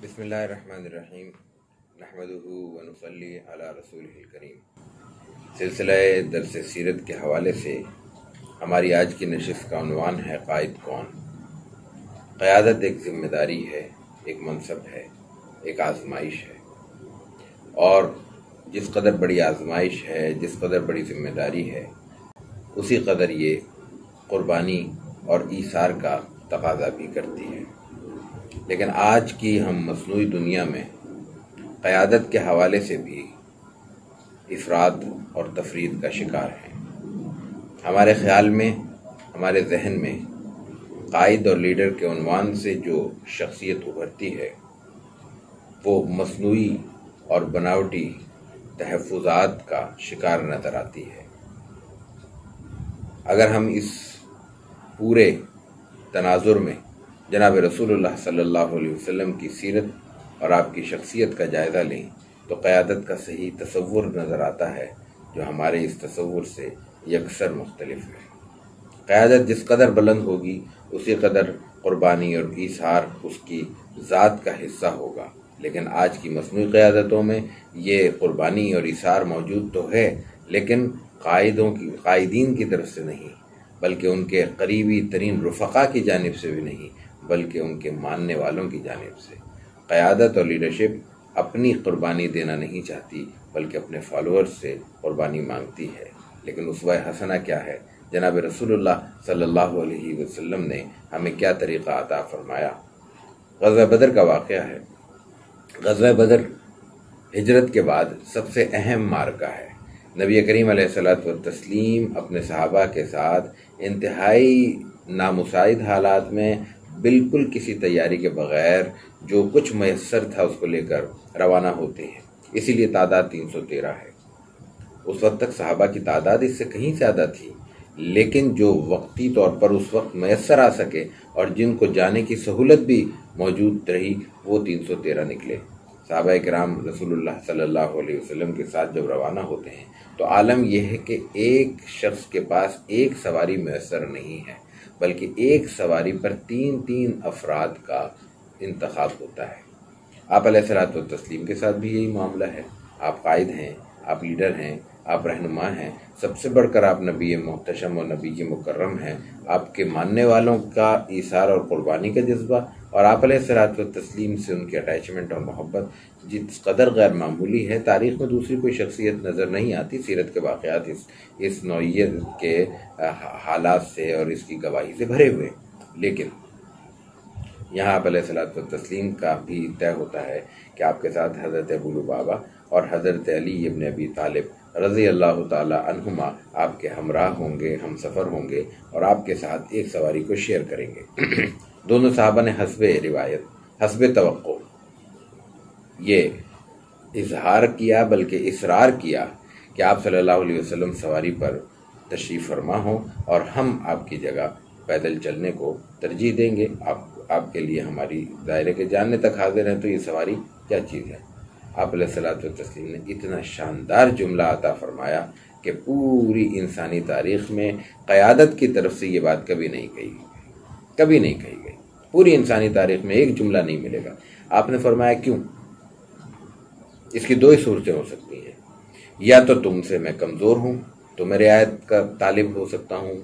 بسم اللہ الرحمن الرحیم نحمدہ ونصلی علی رسولہ الکریم۔ سلسلہ درس سیرت کے حوالے سے ہماری آج کی نشست کا عنوان ہے قائد کون۔ قیادت ایک ذمہ داری ہے، ایک منصب ہے، ایک آزمائش ہے، اور جس قدر بڑی آزمائش ہے، جس قدر بڑی ذمہ داری ہے، اسی قدر یہ قربانی اور ایثار کا تقاضا بھی کرتی ہے۔ لیکن آج کی ہم مصنوعی دنیا میں قیادت کے حوالے سے بھی افراد اور تفرید کا شکار ہیں۔ ہمارے خیال میں، ہمارے ذہن میں قائد اور لیڈر کے عنوان سے جو شخصیت ابھرتی ہے وہ مصنوعی اور بناوٹی تحفظات کا شکار نظر آتی ہے۔ اگر ہم اس پورے تناظر میں جناب رسول اللہ صلی اللہ علیہ وسلم کی سیرت اور آپ کی شخصیت کا جائزہ لیں تو قیادت کا صحیح تصور نظر آتا ہے، جو ہمارے اس تصور سے یکسر مختلف ہے۔ قیادت جس قدر بلند ہوگی اسی قدر قربانی اور ایثار اس کی ذات کا حصہ ہوگا۔ لیکن آج کی مصنوعی قیادتوں میں یہ قربانی اور ایثار موجود تو ہے، لیکن قائدین کی طرف سے نہیں، بلکہ ان کے قریبی ترین رفقا کی جانب سے بھی نہیں، بلکہ ان کے ماننے والوں کی جانب سے۔ قیادت اور لیڈرشپ اپنی قربانی دینا نہیں چاہتی، بلکہ اپنے فالوورز سے قربانی مانگتی ہے۔ لیکن اسوہ حسنہ کیا ہے؟ جناب رسول اللہ صلی اللہ علیہ وسلم نے ہمیں کیا طریقہ عطا فرمایا؟ غزوہ بدر کا واقعہ ہے۔ غزوہ بدر ہجرت کے بعد سب سے اہم معرکہ ہے۔ نبی کریم علیہ الصلوۃ والتسلیم اپنے صحابہ کے ساتھ انتہائی نامساعد حالات میں بالکل کسی تیاری کے بغیر جو کچھ میسر تھا اس کو لے کر روانہ ہوتے ہیں۔ اسی لیے تعداد 313 ہے۔ اس وقت تک صحابہ کی تعداد اس سے کہیں زیادہ تھی، لیکن جو وقتی طور پر اس وقت میسر آ سکے اور جن کو جانے کی سہولت بھی موجود رہی وہ 313 نکلے۔ صحابہ کرام رسول اللہ صلی اللہ علیہ وسلم کے ساتھ جب روانہ ہوتے ہیں تو عالم یہ ہے کہ ایک شخص کے پاس ایک سواری میسر نہیں ہے، بلکہ ایک سواری پر 3 افراد کا انتخاب ہوتا ہے۔ آپ علیہ الصلوۃ والتسلیم کے ساتھ بھی یہی معاملہ ہے۔ آپ قائد ہیں، آپ لیڈر ہیں، آپ رہنما ہیں، سب سے بڑھ کر آپ نبی محتشم اور نبی مکرم ہیں۔ آپ کے ماننے والوں کا ایثار اور قربانی کا جذبہ اور آپ علیہ الصلوۃ والتسلیم سے ان کی اٹیچمنٹ اور محبت جس قدر غیر معمولی ہے، تاریخ میں دوسری کوئی شخصیت نظر نہیں آتی۔ سیرت کے واقعات اس نوعیت کے حالات سے اور اس کی گواہی سے بھرے ہوئے، لیکن یہاں آپ علیہ الصلوۃ والتسلیم کا بھی طے ہوتا ہے کہ آپ کے ساتھ حضرت ابو لبابہ اور حضرت علی ابن ابی طالب رضی اللہ تعالی عنہما آپ کے ہمراہ ہوں گے، ہم سفر ہوں گے اور آپ کے ساتھ ایک سواری کو شیئر کریں گے۔ دونوں صحابہ نے حسب روایت، حسب توقع یہ اظہار کیا، بلکہ اصرار کیا کہ آپ صلی اللہ علیہ وسلم سواری پر تشریف فرما ہوں اور ہم آپ کی جگہ پیدل چلنے کو ترجیح دیں گے۔ آپ کے لیے ہماری دائرے کے جاننے تک حاضر ہیں، تو یہ سواری کیا چیز ہے؟ آپ علیہ الصلوۃ والتسلیم نے اتنا شاندار جملہ عطا فرمایا کہ پوری انسانی تاریخ میں قیادت کی طرف سے یہ بات کبھی نہیں کہی گئی۔ پوری انسانی تاریخ میں ایک جملہ نہیں ملے گا۔ آپ نے فرمایا کیوں؟ اس کی 2 ہی صورتیں ہو سکتی ہیں، یا تو تم سے میں کمزور ہوں تو میں رعایت کا طالب ہو سکتا ہوں،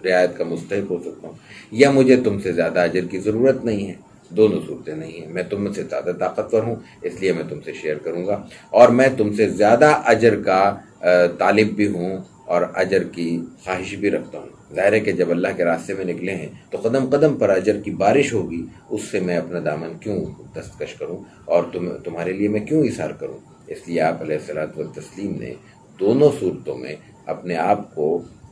رعایت کا مستحق ہو سکتا ہوں، یا مجھے تم سے زیادہ اجر کی ضرورت نہیں ہے۔ دونوں صورتیں نہیں ہیں۔ میں تم سے زیادہ طاقتور ہوں، اس لیے میں تم سے شیئر کروں گا، اور میں تم سے زیادہ اجر کا طالب بھی ہوں اور اجر کی خواہش بھی رکھتا ہوں۔ ظاہر ہے کہ جب اللہ کے راستے میں نکلے ہیں تو قدم قدم پر اجر کی بارش ہوگی، اس سے میں اپنا دامن کیوں دستکش کروں اور تمہارے لیے میں کیوں ایثار کروں؟ اس لیے آپ علیہ الصلوۃ والتسلیم نے دونوں صورتوں میں اپنے آپ کو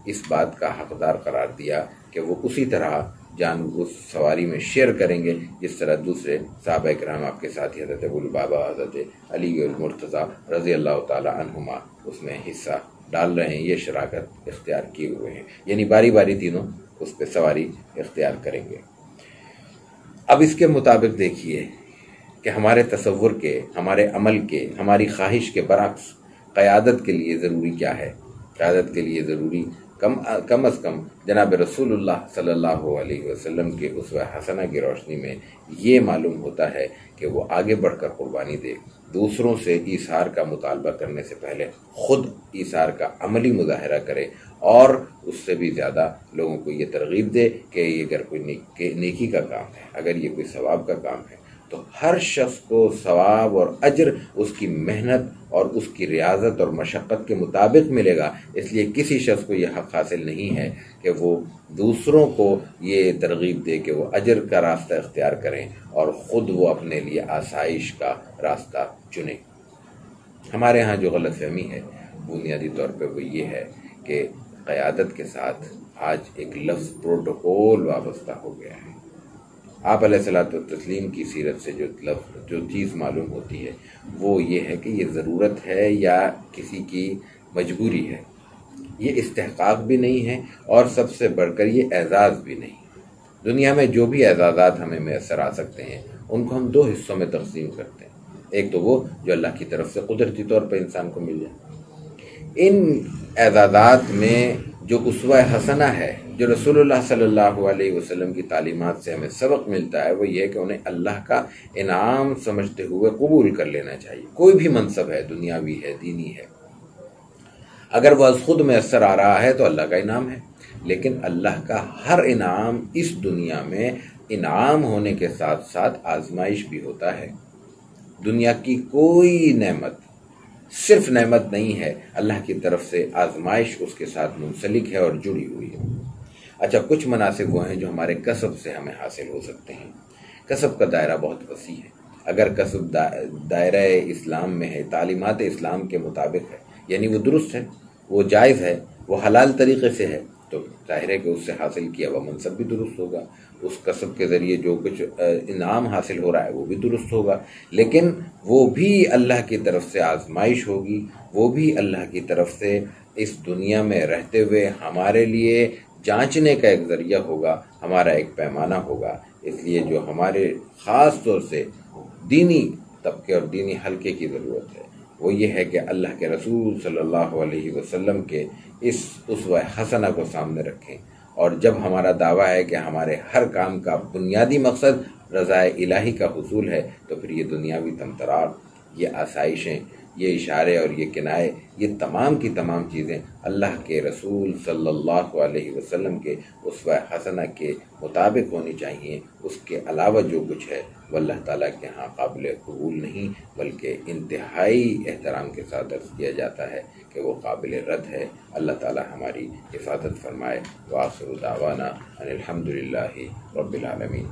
اس بات کا حقدار قرار دیا کہ وہ اسی طرح جان اس سواری میں شیئر کریں گے جس طرح دوسرے صحابہ کرام آپ کے ساتھ حضرت ابو لبابہ، حضرت علی المرتضیٰ رضی اللہ تعالی عنہما اس میں حصہ ڈال رہے ہیں، یہ شراکت اختیار کیے ہوئے ہیں، یعنی باری باری تینوں اس پہ سواری اختیار کریں گے۔ اب اس کے مطابق دیکھیے کہ ہمارے تصور کے، ہمارے عمل کے، ہماری خواہش کے برعکس قیادت کے لیے ضروری کیا ہے؟ قیادت کے لیے ضروری کم از کم جناب رسول اللہ صلی اللہ علیہ وسلم کے اسوہ حسنہ کی روشنی میں یہ معلوم ہوتا ہے کہ وہ آگے بڑھ کر قربانی دے، دوسروں سے ایثار کا مطالبہ کرنے سے پہلے خود ایثار کا عملی مظاہرہ کرے، اور اس سے بھی زیادہ لوگوں کو یہ ترغیب دے کہ یہ اگر کوئی نیکی کا کام ہے، اگر یہ کوئی ثواب کا کام ہے تو ہر شخص کو ثواب اور اجر اس کی محنت اور اس کی ریاضت اور مشقت کے مطابق ملے گا۔ اس لیے کسی شخص کو یہ حق حاصل نہیں ہے کہ وہ دوسروں کو یہ ترغیب دے کہ وہ اجر کا راستہ اختیار کریں اور خود وہ اپنے لیے آسائش کا راستہ چنیں۔ ہمارے ہاں جو غلط فہمی ہے بنیادی طور پہ وہ یہ ہے کہ قیادت کے ساتھ آج ایک لفظ پروٹوکول وابستہ ہو گیا ہے۔ آپ علیہ الصلوۃ والتسلیم کی سیرت سے جو چیز معلوم ہوتی ہے وہ یہ ہے کہ یہ ضرورت ہے یا کسی کی مجبوری ہے، یہ استحقاق بھی نہیں ہے اور سب سے بڑھ کر یہ اعزاز بھی نہیں۔ دنیا میں جو بھی اعزازات ہمیں میسر آ سکتے ہیں ان کو ہم دو حصوں میں تقسیم کرتے ہیں، ایک تو وہ جو اللہ کی طرف سے قدرتی طور پر انسان کو مل جائے۔ ان اعزازات میں جو اسوہ حسنہ ہے، جو رسول اللہ صلی اللہ علیہ وسلم کی تعلیمات سے ہمیں سبق ملتا ہے، وہ یہ ہے کہ انہیں اللہ کا انعام سمجھتے ہوئے قبول کر لینا چاہیے۔ کوئی بھی منصب ہے، دنیاوی ہے، دینی ہے، اگر وہ از خود میسر آ رہا ہے تو اللہ کا انعام ہے، لیکن اللہ کا ہر انعام اس دنیا میں انعام ہونے کے ساتھ ساتھ آزمائش بھی ہوتا ہے۔ دنیا کی کوئی نعمت صرف نعمت نہیں ہے، اللہ کی طرف سے آزمائش اس کے ساتھ منسلک ہے اور جڑی ہوئی ہے۔ اچھا، کچھ مناسب وہ ہیں جو ہمارے کسب سے ہمیں حاصل ہو سکتے ہیں۔ کسب کا دائرہ بہت وسیع ہے۔ اگر کسب دائرہ اسلام میں ہے، تعلیمات اسلام کے مطابق ہے، یعنی وہ درست ہے، وہ جائز ہے، وہ حلال طریقے سے ہے، تو ظاہر ہے کہ اس سے حاصل کیا ہوا منصب بھی درست ہوگا، اس کسب کے ذریعے جو کچھ انعام حاصل ہو رہا ہے وہ بھی درست ہوگا، لیکن وہ بھی اللہ کی طرف سے آزمائش ہوگی، وہ بھی اللہ کی طرف سے اس دنیا میں رہتے ہوئے ہمارے لیے جانچنے کا ایک ذریعہ ہوگا، ہمارا ایک پیمانہ ہوگا۔ اس لیے جو ہمارے خاص طور سے دینی طبقے اور دینی حلقے کی ضرورت ہے وہ یہ ہے کہ اللہ کے رسول صلی اللہ علیہ وسلم کے اس اسوہ حسنہ کو سامنے رکھیں، اور جب ہمارا دعویٰ ہے کہ ہمارے ہر کام کا بنیادی مقصد رضا الہی کا حصول ہے، تو پھر یہ دنیاوی طمطراق، یہ آسائشیں، یہ اشارے اور یہ کنائے، یہ تمام کی تمام چیزیں اللہ کے رسول صلی اللہ علیہ وسلم کے اسوہ حسنہ کے مطابق ہونی چاہیے۔ اس کے علاوہ جو کچھ ہے وہ اللہ تعالیٰ کے ہاں قابل قبول نہیں، بلکہ انتہائی احترام کے ساتھ عرض کیا جاتا ہے کہ وہ قابل رد ہے۔ اللہ تعالیٰ ہماری حفاظت فرمائے۔ وآخر دعوانا ان الحمد للہ رب العالمین۔